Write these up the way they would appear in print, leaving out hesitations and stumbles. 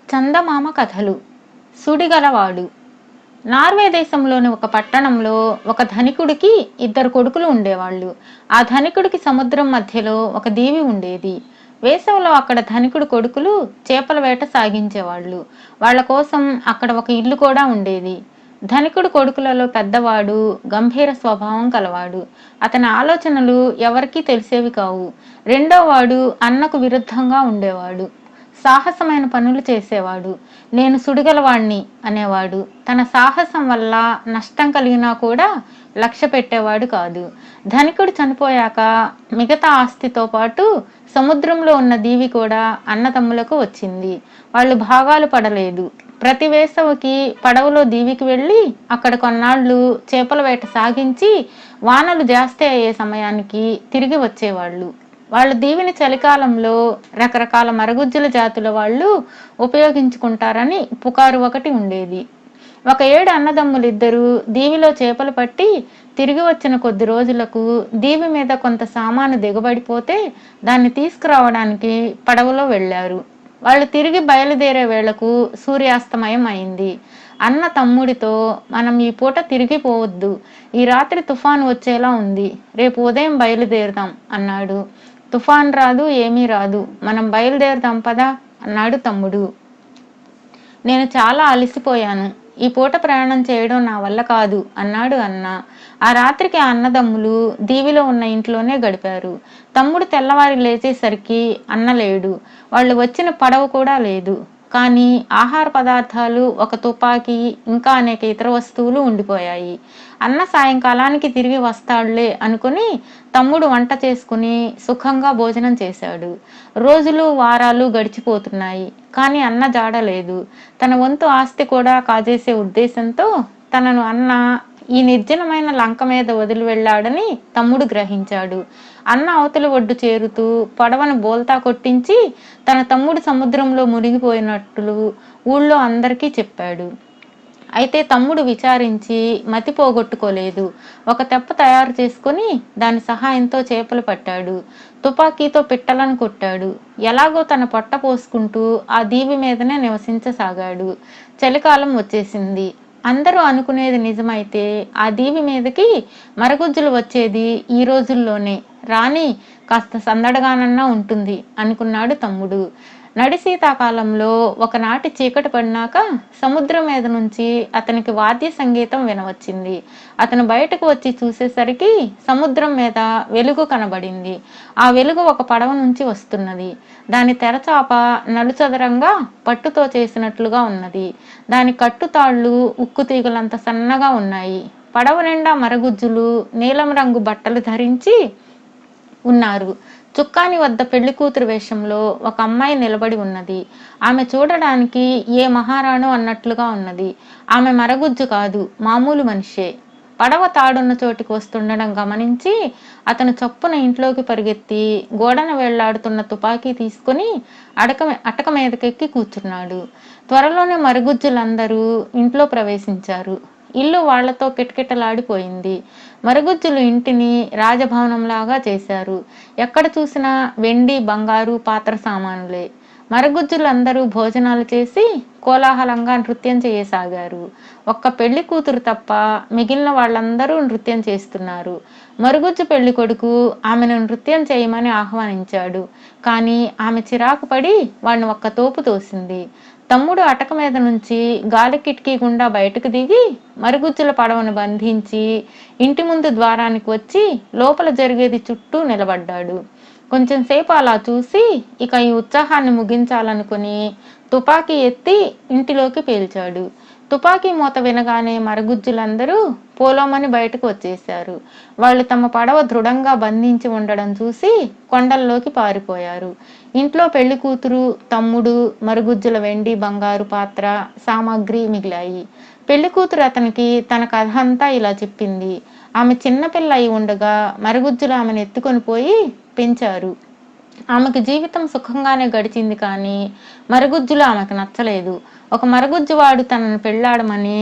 చందమామ కథలు. సుడిగలవాడు. నార్వే దేశంలోని ఒక పట్టణంలో ఒక ధనికుడికి ఇద్దరు కొడుకులు ఉండేవాళ్ళు. ఆ ధనికుడికి సముద్రం మధ్యలో ఒక దీవి ఉండేది. వేసవిలో అక్కడ ధనికుడి కొడుకులు చేపల వేట సాగించేవాళ్ళు. వాళ్ళ కోసం అక్కడ ఒక ఇల్లు కూడా ఉండేది. ధనికుడి కొడుకులలో పెద్దవాడు గంభీర స్వభావం కలవాడు. అతని ఆలోచనలు ఎవరికీ తెలిసేవి కావు. రెండో వాడు అన్నకు విరుద్ధంగా ఉండేవాడు. సాహసమైన పనులు చేసేవాడు. నేను సుడిగలవాణ్ణి అనేవాడు. తన సాహసం వల్ల నష్టం కలిగినా కూడా లక్ష్య పెట్టేవాడు కాదు. ధనికుడు చనిపోయాక మిగతా ఆస్తితో పాటు సముద్రంలో ఉన్న దీవి కూడా అన్నతమ్ములకు వచ్చింది. వాళ్ళు భాగాలు పడలేదు. ప్రతి వేసవికి పడవలో దీవికి వెళ్ళి అక్కడ కొన్నాళ్ళు చేపల వేట సాగించి వానలు జాస్తి అయ్యే సమయానికి తిరిగి వచ్చేవాళ్ళు. వాళ్ళ దీవిని చలికాలంలో రకరకాల మరుగుజ్జుల జాతుల వాళ్ళు ఉపయోగించుకుంటారని పుకారు ఒకటి ఉండేది. ఒక ఏడు అన్నదమ్ములిద్దరూ దీవిలో చేపలు పట్టి తిరిగి వచ్చిన కొద్ది రోజులకు దీవి మీద కొంత సామాను దిగబడిపోతే దాన్ని తీసుకురావడానికి పడవలో వెళ్ళారు. వాళ్ళు తిరిగి బయలుదేరే వేళకు సూర్యాస్తమయం అయింది. అన్న తమ్ముడితో, మనం ఈ పూట తిరిగి పోవద్దు, ఈ రాత్రి తుఫాను వచ్చేలా ఉంది, రేపు ఉదయం బయలుదేరుదాం అన్నాడు. తుఫాన్ రాదు, ఏమీ రాదు, మనం బయలుదేరుదాం పదా అన్నాడు తమ్ముడు. నేను చాలా అలసిపోయాను, ఈ పూట ప్రయాణం చేయడం నా వల్ల కాదు అన్నాడు అన్న. ఆ రాత్రికి ఆ అన్నదమ్ములు దీవిలో ఉన్న ఇంట్లోనే గడిపారు. తమ్ముడు తెల్లవారి లేచేసరికి అన్న లేడు. వాళ్ళు వచ్చిన పడవ కూడా లేదు. కానీ ఆహార పదార్థాలు, ఒక తుపాకీ, ఇంకా అనేక ఇతర వస్తువులు ఉండిపోయాయి. అన్న సాయంకాలానికి తిరిగి వస్తాడులే అనుకుని తమ్ముడు వంట చేసుకుని సుఖంగా భోజనం చేశాడు. రోజులు వారాలు గడిచిపోతున్నాయి. కానీ అన్న జాడలేదు. తన వంతు ఆస్తి కూడా కాజేసే ఉద్దేశంతో తనను అన్న ఈ నిర్జనమైన లంక మీద వదిలి వెళ్ళాడని తమ్ముడు గ్రహించాడు. అన్న అవతలి ఒడ్డు చేరుతూ పడవను బోల్తా కొట్టించి తన తమ్ముడు సముద్రంలో మునిగిపోయినట్లు ఊళ్ళో అందరికీ చెప్పాడు. అయితే తమ్ముడు విచారించి మతి పోగొట్టుకోలేదు. ఒక తెప్ప తయారు చేసుకుని దాని సహాయంతో చేపలు పట్టాడు. తుపాకీతో పిట్టలను కొట్టాడు. ఎలాగో తన పొట్ట పోసుకుంటూ ఆ దీవి మీదనే నివసించసాగాడు. చలికాలం వచ్చేసింది. అందరూ అనుకునేది నిజమైతే ఆ దీవి మీదకి మరగుజ్జులు వచ్చేది ఈ రోజుల్లోనే. రాణి కాస్త సందడగానన్నా ఉంటుంది అనుకున్నాడు తమ్ముడు. నడి శీతాకాలంలో ఒకనాటి చీకటి పడినాక సముద్రం మీద నుంచి అతనికి వాద్య సంగీతం వినవచ్చింది. అతను బయటకు వచ్చి చూసేసరికి సముద్రం మీద వెలుగు కనబడింది. ఆ వెలుగు ఒక పడవ నుంచి వస్తున్నది. దాని తెరచాప నలుచదరంగా పట్టుతో చేసినట్లుగా ఉన్నది. దాని కట్టుతాళ్ళు ఉక్కు తీగలంత సన్నగా ఉన్నాయి. పడవ నిండా మరగుజ్జులు నీలం రంగు బట్టలు ధరించి ఉన్నారు. చుక్కాని వద్ద పెళ్లి కూతురు వేషంలో ఒక అమ్మాయి నిలబడి ఉన్నది. ఆమె చూడడానికి ఏ మహారాణో అన్నట్లుగా ఉన్నది. ఆమె మరగుజ్జు కాదు, మామూలు మనిషే. పడవ తాడున్న చోటికి వస్తుండడం గమనించి అతను చప్పున ఇంట్లోకి పరిగెత్తి గోడన వెళ్లాడుతున్న తుపాకీ తీసుకుని అటక మీదకెక్కి కూర్చున్నాడు. త్వరలోనే మరుగుజ్జులందరూ ఇంట్లో ప్రవేశించారు. ఇల్లు వాళ్లతో కిటకిటలాడిపోయింది. మరుగుజ్జులు ఇంటిని రాజభవనంలాగా చేశారు. ఎక్కడ చూసినా వెండి, బంగారు, పాత్ర సామానులే. మరుగుజ్జులందరూ భోజనాలు చేసి కోలాహలంగా నృత్యం చేయసాగారు. ఒక్క పెళ్లి కూతురు తప్ప మిగిలిన వాళ్ళందరూ నృత్యం చేస్తున్నారు. మరుగుజ్జు పెళ్లి కొడుకు ఆమెను నృత్యం చేయమని ఆహ్వానించాడు. కానీ ఆమె చిరాకు పడి వాడిని ఒక్క తోపు తోసింది. తమ్ముడు అటక మీద నుంచి గాలి కిటికీ గుండా బయటకు దిగి మరుగుజ్జుల పడవను బంధించి ఇంటి ముందు ద్వారానికి వచ్చి లోపల జరిగేది చుట్టూ నిలబడ్డాడు. కొంచెం సేపు అలా చూసి ఇక ఈ ఉత్సాహాన్ని ముగించాలనుకుని తుపాకీ ఎత్తి ఇంటిలోకి పేల్చాడు. తుపాకీ మూత వినగానే మరగుజ్జులందరూ పోలోమని బయటకు వచ్చేశారు. వాళ్ళు తమ పడవ దృఢంగా బంధించి ఉండడం చూసి కొండల్లోకి పారిపోయారు. ఇంట్లో పెళ్లి కూతురు, తమ్ముడు, మరుగుజ్జుల వెండి, బంగారు, పాత్ర సామాగ్రి మిగిలాయి. పెళ్లి కూతురు అతనికి తన కథ అంతా ఇలా చెప్పింది. ఆమె చిన్నపిల్ల అయి ఉండగా మరుగుజ్జులు ఆమెను ఎత్తుకొని పోయి పెంచారు. ఆమెకు జీవితం సుఖంగానే గడిచింది. కానీ మరుగుజ్జులు ఆమెకు నచ్చలేదు. ఒక మరుగుజ్జువాడు తనను పెళ్లాడమని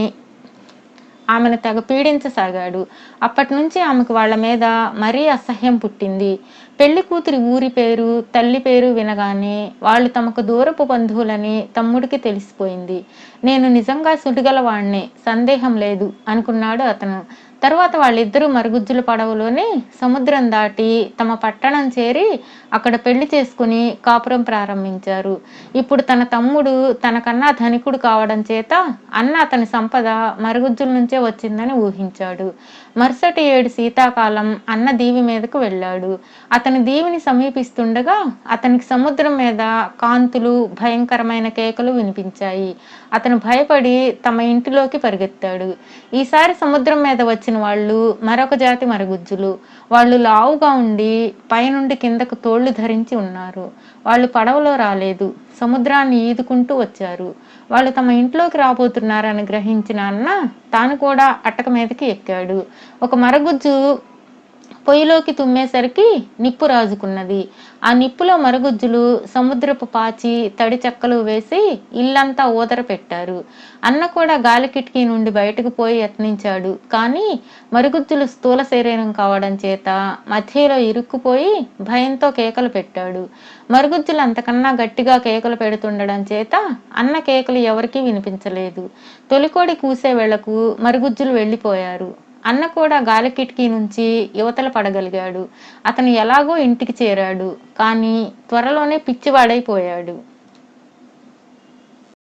ఆమెను తెగ పీడించసాగాడు. అప్పటి నుంచి ఆమెకు వాళ్ళ మీద మరీ అసహ్యం పుట్టింది. పెళ్లి కూతురి ఊరి పేరు, తల్లి పేరు వినగానే వాళ్ళు తమకు దూరపు బంధువులని తమ్ముడికి తెలిసిపోయింది. నేను నిజంగా సుడిగలవాణ్ణే, సందేహం లేదు అనుకున్నాడు అతను. తరువాత వాళ్ళిద్దరూ మరుగుజ్జుల పడవలోనే సముద్రం దాటి తమ పట్టణం చేరి అక్కడ పెళ్లి చేసుకుని కాపురం ప్రారంభించారు. ఇప్పుడు తన తమ్ముడు తనకన్నా ధనికుడు కావడం చేత అన్న అతని సంపద మరుగుజ్జుల నుంచే వచ్చిందని ఊహించాడు. మరుసటి ఏడు శీతాకాలం అన్న దీవి మీదకు వెళ్ళాడు. అతని దీవిని సమీపిస్తుండగా అతనికి సముద్రం మీద కాంతులు, భయంకరమైన కేకలు వినిపించాయి. అతను భయపడి తమ ఇంటిలోకి పరిగెత్తాడు. ఈసారి సముద్రం మీద వచ్చిన వాళ్ళు మరొక జాతి మరుగుజ్జులు. వాళ్ళు లావుగా ఉండి పైనుండి కిందకు తోళ్లు ధరించి ఉన్నారు. వాళ్ళు పడవలో రాలేదు, సముద్రాన్ని ఈదుకుంటూ వచ్చారు. వాళ్ళు తమ ఇంట్లోకి రాబోతున్నారని గ్రహించిన అన్న తాను కూడా అటక మీదకి ఎక్కాడు. ఒక మరుగుజ్జు పొయ్యిలోకి తుమ్మేసరికి నిప్పు రాజుకున్నది. ఆ నిప్పులో మరుగుజ్జులు సముద్రపు పాచి, తడి చెక్కలు వేసి ఇల్లంతా ఊదర పెట్టారు. అన్న కూడా గాలి కిటికీ నుండి బయటకు పోయి యత్నించాడు. కానీ మరుగుజ్జులు స్థూల శరీరం కావడం చేత మధ్యలో ఇరుక్కుపోయి భయంతో కేకలు పెట్టాడు. మరుగుజ్జులు అంతకన్నా గట్టిగా కేకలు పెడుతుండడం చేత అన్న కేకలు ఎవరికీ వినిపించలేదు. తొలికోడి కూసే వేళకు మరుగుజ్జులు వెళ్ళిపోయారు. అన్న కూడా గాలి కిటికీ నుంచి యువతల పడగలిగాడు. అతను ఎలాగో ఇంటికి చేరాడు. కానీ త్వరలోనే పిచ్చివాడైపోయాడు.